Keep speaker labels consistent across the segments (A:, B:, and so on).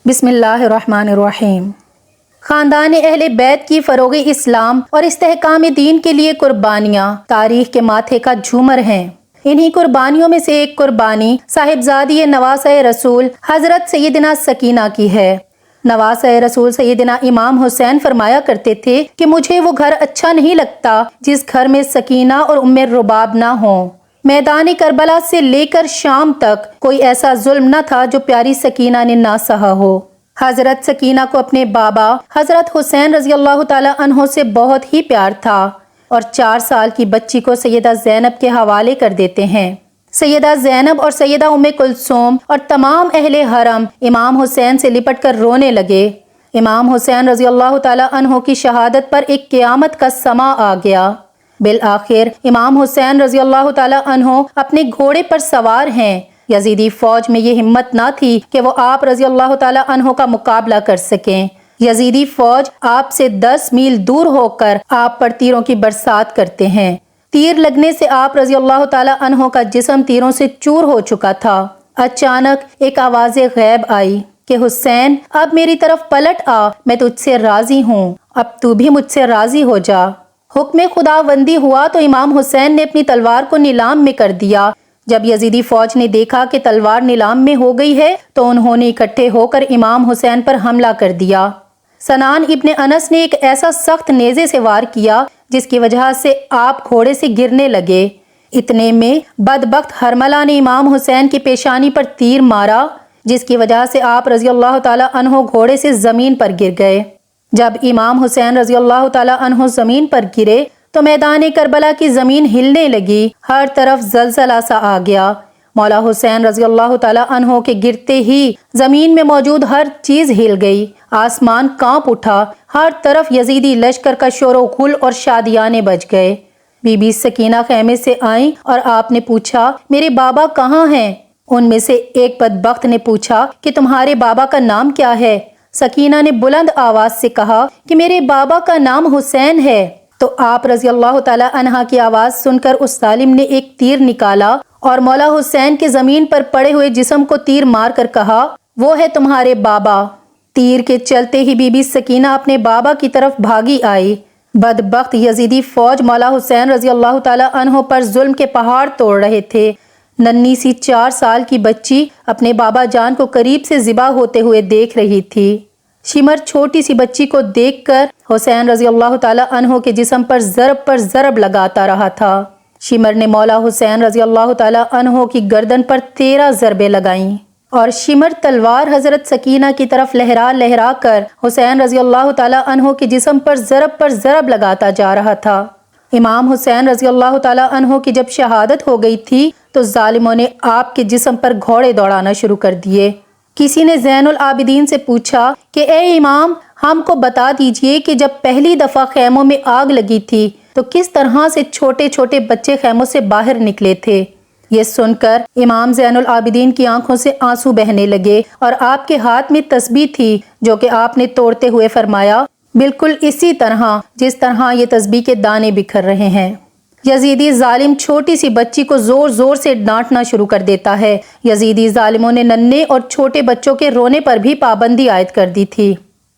A: بسم اللہ الرحمن الرحیم۔ خاندان اہل بیت کی فروغ اسلام اور استحکام دین کے لیے قربانیاں تاریخ کے ماتھے کا جھومر ہیں۔ انہی قربانیوں میں سے ایک قربانی صاحبزادی نواسۂ رسول حضرت سیدنا سکینہ کی ہے۔ نواسۂ رسول سیدنا امام حسین فرمایا کرتے تھے کہ مجھے وہ گھر اچھا نہیں لگتا جس گھر میں سکینہ اور ام رباب نہ ہوں۔ میدان کربلا سے لے کر شام تک کوئی ایسا ظلم نہ تھا جو پیاری سکینہ نے نہ سہا ہو۔ حضرت سکینہ کو اپنے بابا حضرت حسین رضی اللہ تعالی عنہ سے بہت ہی پیار تھا اور 4 سال کی بچی کو سیدہ زینب کے حوالے کر دیتے ہیں۔ سیدہ زینب اور سیدہ ام کلثوم اور تمام اہل حرم امام حسین سے لپٹ کر رونے لگے۔ امام حسین رضی اللہ تعالی عنہ کی شہادت پر ایک قیامت کا سما آ گیا۔ بالآخر امام حسین رضی اللہ تعالی عنہ اپنے گھوڑے پر سوار ہیں۔ یزیدی فوج میں یہ ہمت نہ تھی کہ وہ آپ رضی اللہ تعالی عنہ کا مقابلہ کر سکیں۔ یزیدی فوج آپ سے 10 میل دور ہو کر آپ پر تیروں کی برسات کرتے ہیں۔ تیر لگنے سے آپ رضی اللہ تعالی عنہ کا جسم تیروں سے چور ہو چکا تھا۔ اچانک ایک آواز غیب آئی کہ حسین اب میری طرف پلٹ آ، میں تجھ سے راضی ہوں، اب تو بھی مجھ سے راضی ہو جا۔ حکم خداوندی ہوا تو امام حسین نے اپنی تلوار کو نیلام میں کر دیا۔ جب یزیدی فوج نے دیکھا کہ تلوار نیلام میں ہو گئی ہے تو انہوں نے اکٹھے ہو کر امام حسین پر حملہ کر دیا۔ سنان ابن انس نے ایک ایسا سخت نیزے سے وار کیا جس کی وجہ سے آپ گھوڑے سے گرنے لگے۔ اتنے میں بدبخت ہرملہ نے امام حسین کی پیشانی پر تیر مارا جس کی وجہ سے آپ رضی اللہ تعالی عنہ گھوڑے سے زمین پر گر گئے۔ جب امام حسین رضی اللہ تعالی عنہ زمین پر گرے تو میدان کربلا کی زمین ہلنے لگی، ہر طرف زلزلہ سا آ گیا۔ مولا حسین رضی اللہ تعالی عنہ کے گرتے ہی زمین میں موجود ہر چیز ہل گئی، آسمان کانپ اٹھا، ہر طرف یزیدی لشکر کا شور و غل اور شادیانے بج گئے۔ بی بی سکینہ خیمے سے آئیں اور آپ نے پوچھا میرے بابا کہاں ہیں؟ ان میں سے ایک بدبخت نے پوچھا کہ تمہارے بابا کا نام کیا ہے؟ سکینہ نے بلند آواز سے کہا کہ میرے بابا کا نام حسین ہے۔ تو آپ رضی اللہ تعالی عنہ کی آواز سن کر اس ظالم نے ایک تیر نکالا اور مولا حسین کے زمین پر پڑے ہوئے جسم کو تیر مار کر کہا وہ ہے تمہارے بابا۔ تیر کے چلتے ہی بی بی سکینہ اپنے بابا کی طرف بھاگی آئی۔ بدبخت یزیدی فوج مولا حسین رضی اللہ تعالی عنہ پر ظلم کے پہاڑ توڑ رہے تھے۔ ننھی سی 4 سال کی بچی اپنے بابا جان کو قریب سے ذبح ہوتے ہوئے دیکھ رہی تھی۔ شمر چھوٹی سی بچی کو دیکھ کر حسین رضی اللہ تعالی عنہ کے جسم پر ضرب لگاتا رہا تھا۔ شمر نے مولا حسین رضی اللہ تعالی عنہ کی گردن پر 13 ضربیں لگائیں اور شمر تلوار حضرت سکینہ کی طرف لہرا لہرا کر حسین رضی اللہ تعالی عنہ کے جسم پر ضرب لگاتا جا رہا تھا۔ امام حسین رضی اللہ تعالی عنہ کی جب شہادت ہو گئی تھی تو ظالموں نے آپ کے جسم پر گھوڑے دوڑانا شروع کر دیے۔ کسی نے زین العابدین سے پوچھا کہ اے امام ہم کو بتا دیجئے کہ جب پہلی دفعہ خیموں میں آگ لگی تھی تو کس طرح سے چھوٹے چھوٹے بچے خیموں سے باہر نکلے تھے۔ یہ سن کر امام زین العابدین کی آنکھوں سے آنسو بہنے لگے اور آپ کے ہاتھ میں تسبیح تھی جو کہ آپ نے توڑتے ہوئے فرمایا بالکل اسی طرح جس طرح یہ تسبیح کے دانے بکھر رہے ہیں۔ یزیدی ظالم چھوٹی سی بچی کو زور زور سے ڈانٹنا شروع کر دیتا ہے۔ یزیدی ظالموں نے ننھے اور چھوٹے بچوں کے رونے پر بھی پابندی عائد کر دی تھی۔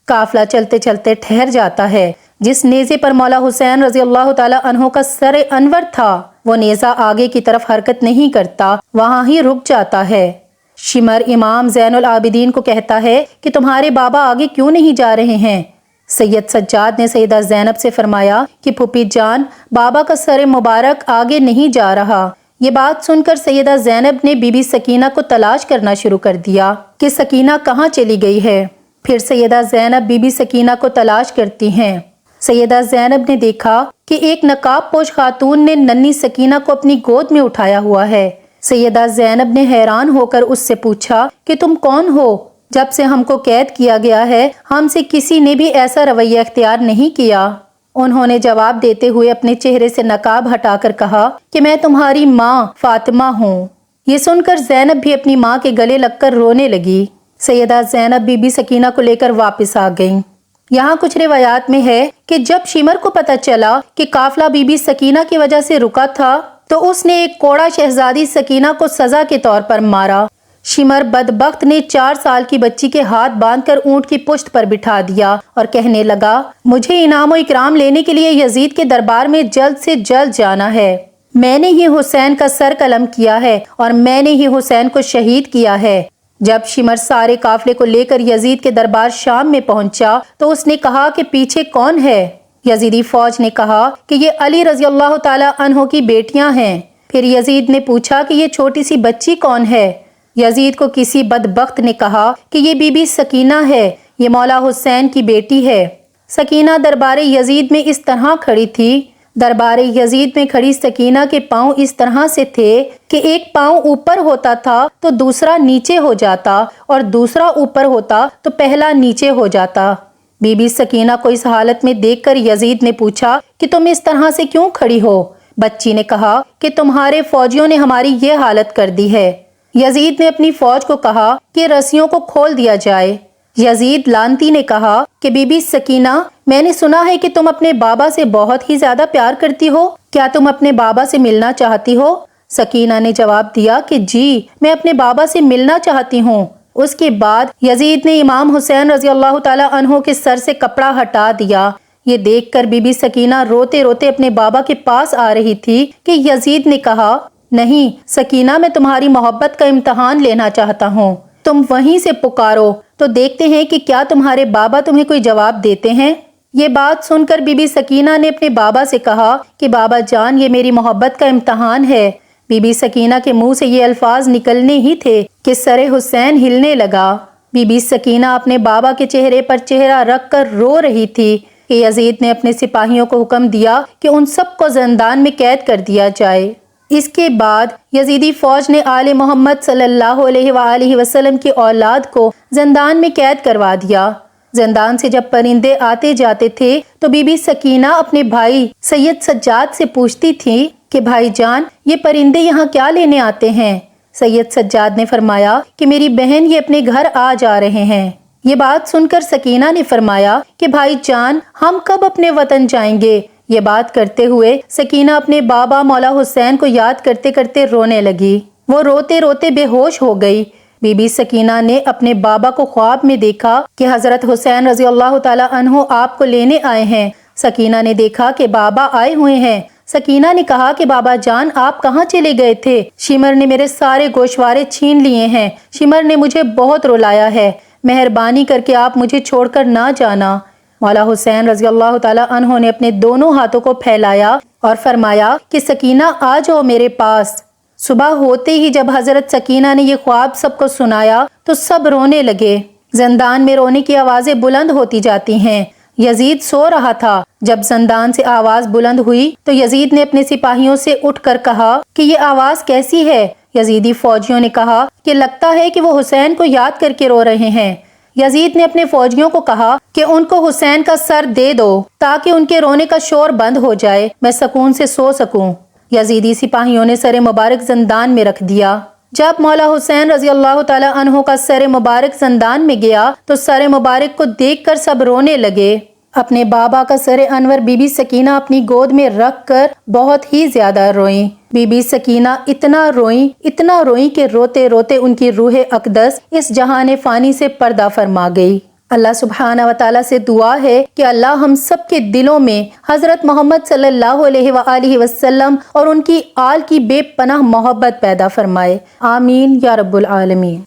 A: قافلہ چلتے چلتے ٹھہر جاتا ہے۔ جس نیزے پر مولا حسین رضی اللہ تعالی عنہ کا سر انور تھا وہ نیزہ آگے کی طرف حرکت نہیں کرتا، وہاں ہی رک جاتا ہے۔ شمر امام زین العابدین کو کہتا ہے کہ تمہارے بابا آگے کیوں نہیں جا رہے ہیں؟ سید سجاد نے سیدہ زینب سے فرمایا کہ پھوپھی جان بابا کا سر مبارک آگے نہیں جا رہا۔ یہ بات سن کر سیدہ زینب نے بی بی سکینہ کو تلاش کرنا شروع کر دیا کہ سکینہ کہاں چلی گئی ہے۔ پھر سیدہ زینب بی بی سکینہ کو تلاش کرتی ہیں۔ سیدہ زینب نے دیکھا کہ ایک نقاب پوش خاتون نے ننھی سکینہ کو اپنی گود میں اٹھایا ہوا ہے۔ سیدہ زینب نے حیران ہو کر اس سے پوچھا کہ تم کون ہو؟ جب سے ہم کو قید کیا گیا ہے ہم سے کسی نے بھی ایسا رویہ اختیار نہیں کیا۔ انہوں نے جواب دیتے ہوئے اپنے چہرے سے نقاب ہٹا کر کہا کہ میں تمہاری ماں فاطمہ ہوں۔ یہ سن کر زینب بھی اپنی ماں کے گلے لگ کر رونے لگی۔ سیدہ زینب بی بی سکینہ کو لے کر واپس آ گئیں۔ یہاں کچھ روایات میں ہے کہ جب شمر کو پتہ چلا کہ قافلہ بی بی سکینہ کی وجہ سے رکا تھا تو اس نے ایک کوڑا شہزادی سکینہ کو سزا کے طور پر مارا۔ شمر بدبخت نے 4 سال کی بچی کے ہاتھ باندھ کر اونٹ کی پشت پر بٹھا دیا اور کہنے لگا، مجھے انعام و اکرام لینے کے لیے یزید کے دربار میں جلد سے جلد جانا ہے۔ میں نے ہی حسین کا سر قلم کیا ہے اور میں نے ہی حسین کو شہید کیا ہے۔ جب شمر سارے قافلے کو لے کر یزید کے دربار شام میں پہنچا تو اس نے کہا کہ پیچھے کون ہے؟ یزیدی فوج نے کہا کہ یہ علی رضی اللہ تعالی عنہ کی بیٹیاں ہیں۔ پھر یزید نے پوچھا کہ یہ چھوٹی سی بچی کون ہے؟ یزید کو کسی بدبخت نے کہا کہ یہ بی بی سکینہ ہے، یہ مولا حسین کی بیٹی ہے۔ سکینہ دربار یزید میں اس طرح کھڑی تھی۔ دربار یزید میں کھڑی سکینہ کے پاؤں اس طرح سے تھے کہ ایک پاؤں اوپر ہوتا تھا تو دوسرا نیچے ہو جاتا اور دوسرا اوپر ہوتا تو پہلا نیچے ہو جاتا۔ بی بی سکینہ کو اس حالت میں دیکھ کر یزید نے پوچھا کہ تم اس طرح سے کیوں کھڑی ہو؟ بچی نے کہا کہ تمہارے فوجیوں نے ہماری یہ حالت کر دی ہے۔ یزید نے اپنی فوج کو کہا کہ رسیوں کو کھول دیا جائے۔ یزید لعنتی نے کہا کہ بی بی سکینہ، میں نے سنا ہے کہ تم اپنے بابا سے بہت ہی زیادہ پیار کرتی ہو، کیا تم اپنے بابا سے ملنا چاہتی ہو؟ سکینہ نے جواب دیا کہ جی، میں اپنے بابا سے ملنا چاہتی ہوں۔ اس کے بعد یزید نے امام حسین رضی اللہ تعالی عنہ کے سر سے کپڑا ہٹا دیا۔ یہ دیکھ کر بی بی سکینہ روتے روتے اپنے بابا کے پاس آ رہی تھی کہ یزید نے کہا، نہیں سکینہ، میں تمہاری محبت کا امتحان لینا چاہتا ہوں، تم وہیں سے پکارو تو دیکھتے ہیں کہ کیا تمہارے بابا تمہیں کوئی جواب دیتے ہیں۔ یہ بات سن کر بی بی سکینہ نے اپنے بابا سے کہا کہ بابا جان، یہ میری محبت کا امتحان ہے۔ بی بی سکینہ کے منہ سے یہ الفاظ نکلنے ہی تھے کہ سر حسین ہلنے لگا۔ بی بی سکینہ اپنے بابا کے چہرے پر چہرہ رکھ کر رو رہی تھی کہ یزید نے اپنے سپاہیوں کو حکم دیا کہ ان سب کو زندان میں قید کر دیا جائے۔ اس کے بعد یزیدی فوج نے آل محمد صلی اللہ علیہ وآلہ وسلم کی اولاد کو زندان میں قید کروا دیا۔ زندان سے جب پرندے آتے جاتے تھے تو بی بی سکینہ اپنے بھائی سید سجاد سے پوچھتی تھی کہ بھائی جان، یہ پرندے یہاں کیا لینے آتے ہیں؟ سید سجاد نے فرمایا کہ میری بہن، یہ اپنے گھر آ جا رہے ہیں۔ یہ بات سن کر سکینہ نے فرمایا کہ بھائی جان، ہم کب اپنے وطن جائیں گے؟ یہ بات کرتے ہوئے سکینہ اپنے بابا مولا حسین کو یاد کرتے کرتے رونے لگی۔ وہ روتے روتے بے ہوش ہو گئی۔ بی بی سکینہ نے اپنے بابا کو خواب میں دیکھا کہ حضرت حسین رضی اللہ تعالی عنہ آپ کو لینے آئے ہیں۔ سکینہ نے دیکھا کہ بابا آئے ہوئے ہیں۔ سکینہ نے کہا کہ بابا جان، آپ کہاں چلے گئے تھے؟ شمر نے میرے سارے گوشوارے چھین لیے ہیں، شمر نے مجھے بہت رلایا ہے، مہربانی کر کے آپ مجھے چھوڑ کر نہ جانا۔ مولا حسین رضی اللہ تعالی عنہ نے اپنے دونوں ہاتھوں کو پھیلایا اور فرمایا کہ سکینہ آ جاؤ میرے پاس۔ صبح ہوتے ہی جب حضرت سکینہ نے یہ خواب سب کو سنایا تو سب رونے لگے۔ زندان میں رونے کی آوازیں بلند ہوتی جاتی ہیں۔ یزید سو رہا تھا۔ جب زندان سے آواز بلند ہوئی تو یزید نے اپنے سپاہیوں سے اٹھ کر کہا کہ یہ آواز کیسی ہے؟ یزیدی فوجیوں نے کہا کہ لگتا ہے کہ وہ حسین کو یاد کر کے رو رہے ہیں۔ یزید نے اپنے فوجیوں کو کہا کہ ان کو حسین کا سر دے دو تاکہ ان کے رونے کا شور بند ہو جائے، میں سکون سے سو سکوں۔ یزیدی سپاہیوں نے سر مبارک زندان میں رکھ دیا۔ جب مولا حسین رضی اللہ تعالی عنہ کا سر مبارک زندان میں گیا تو سر مبارک کو دیکھ کر سب رونے لگے۔ اپنے بابا کا سر انور بی بی سکینہ اپنی گود میں رکھ کر بہت ہی زیادہ روئیں۔ بی بی سکینہ اتنا روئیں کہ روتے روتے ان کی روح اقدس اس جہان فانی سے پردہ فرما گئی۔ اللہ سبحانہ و تعالیٰ سے دعا ہے کہ اللہ ہم سب کے دلوں میں حضرت محمد صلی اللہ علیہ وآلہ وسلم اور ان کی آل کی بے پناہ محبت پیدا فرمائے۔ آمین یا رب العالمین۔